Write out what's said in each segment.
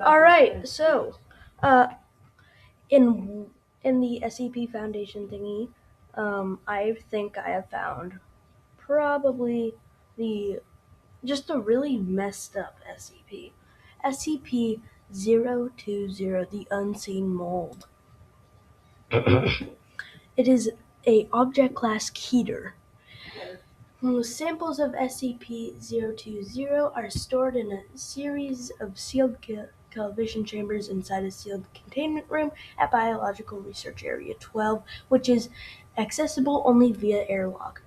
All right, so in the SCP Foundation thingy, I think I have found probably just a really messed up SCP. SCP-020, the Unseen Mold. It is a object class Keter. Samples of SCP-020 are stored in a series of sealed television chambers inside a sealed containment room at Biological Research Area 12, which is accessible only via airlock.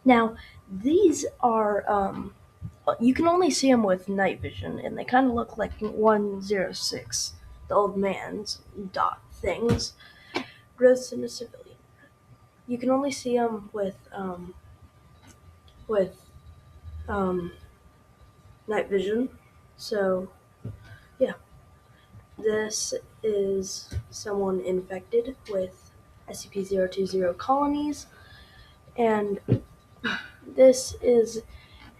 Now, these are, you can only see them with night vision, and they kind of look like 106, the old man's dot things. Growths in a civilian. You can only see them with night vision. So, yeah, this is someone infected with SCP-020 colonies, and this is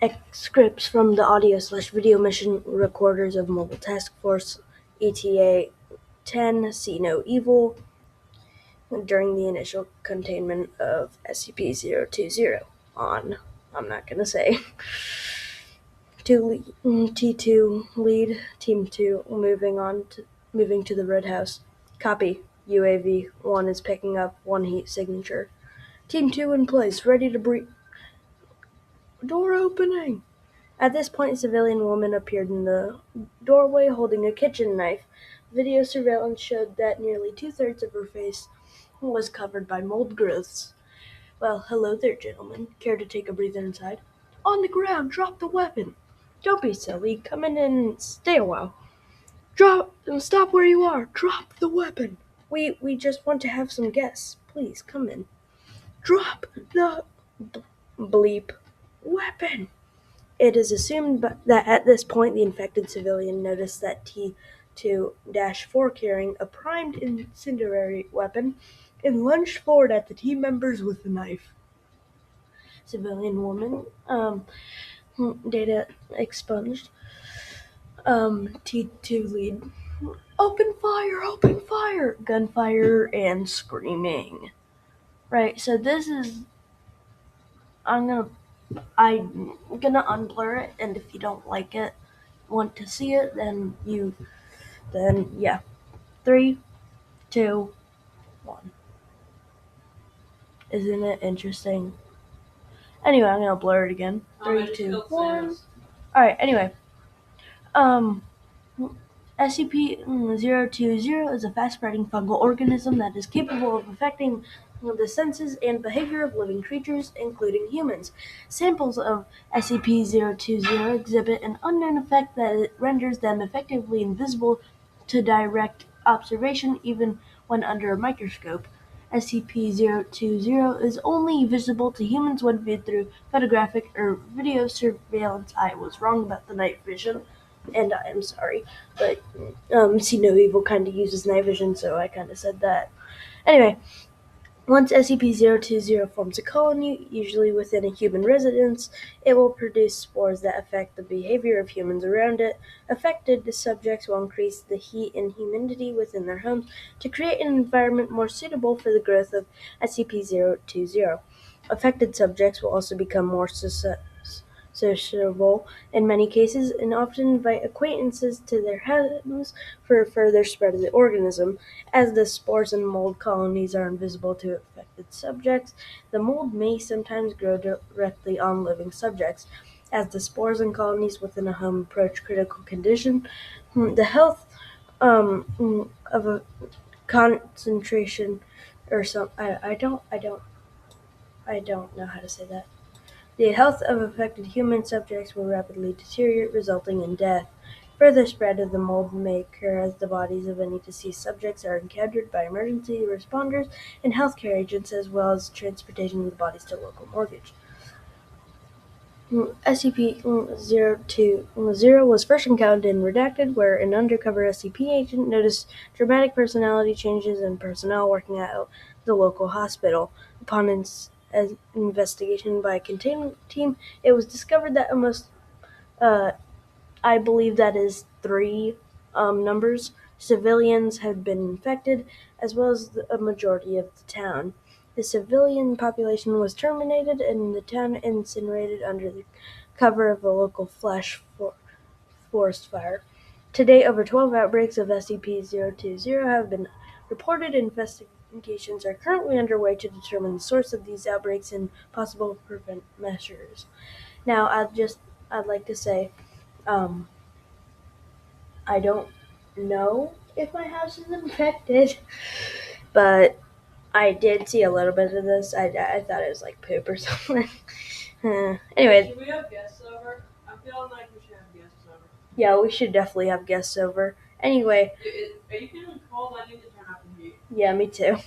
excerpts from the audio/video mission recorders of Mobile Task Force ETA-10 See No Evil during the initial containment of SCP-020 on, I'm not going to say, T2 lead, Team 2 moving to the Red House. Copy. UAV 1 is picking up 1 heat signature. Team 2 in place, ready to breach. Door opening! At this point, a civilian woman appeared in the doorway holding a kitchen knife. Video surveillance showed that nearly 2/3 of her face was covered by mold growths. Well, hello there, gentlemen. Care to take a breather inside? On the ground, drop the weapon. Don't be silly. Come in and stay a while. Drop and stop where you are. Drop the weapon. We just want to have some guests. Please come in. Drop the bleep weapon. It is assumed that at this point the infected civilian noticed that T2-4 carrying a primed incendiary weapon and lunged forward at the team members with the knife. Civilian woman, data expunged. T2 lead. Open fire, gunfire, and screaming. Right, so this is, I'm gonna unblur it, and if you don't like it, want to see it, then yeah. 3, 2, 1. Isn't it interesting? Anyway, I'm gonna blur it again. 3, 2, 1. Alright, anyway. SCP-020 is a fast-spreading fungal organism that is capable of affecting the senses and behavior of living creatures, including humans. Samples of SCP-020 exhibit an unknown effect that renders them effectively invisible to direct observation even when under a microscope. SCP-020 is only visible to humans when viewed through photographic or video surveillance. I was wrong about the night vision, and I am sorry, but See No Evil kind of uses night vision, so I kind of said that. Anyway, once SCP-020 forms a colony, usually within a human residence, it will produce spores that affect the behavior of humans around it. Affected subjects will increase the heat and humidity within their homes to create an environment more suitable for the growth of SCP-020. Affected subjects will also become more sociable in many cases and often invite acquaintances to their homes for further spread of the organism. As the spores and mold colonies are invisible to affected subjects, the mold may sometimes grow directly on living subjects. As the spores and colonies within a home approach critical condition, the health of a concentration or some I don't know how to say that. The health of affected human subjects will rapidly deteriorate, resulting in death. Further spread of the mold may occur as the bodies of any deceased subjects are encountered by emergency responders and healthcare agents, as well as transportation of the bodies to local morgue. SCP-020 was first encountered in Redacted, where an undercover SCP agent noticed dramatic personality changes in personnel working at the local hospital. Upon investigation by a containment team, it was discovered that almost, I believe that is 3 numbers. Civilians have been infected, as well as a majority of the town. The civilian population was terminated and the town incinerated under the cover of a local forest fire. To date, over 12 outbreaks of SCP-020 have been reported. Investigations are currently underway to determine the source of these outbreaks and possible prevent measures. Now, I'd like to say, um, I don't know if my house is infected, but I did see a little bit of this. I thought it was like poop or something. Anyway. Should we have guests over? I'm feeling like we should have guests over. Yeah, we should definitely have guests over. Anyway. Are you feeling cold? I need to turn up the heat. Yeah, me too.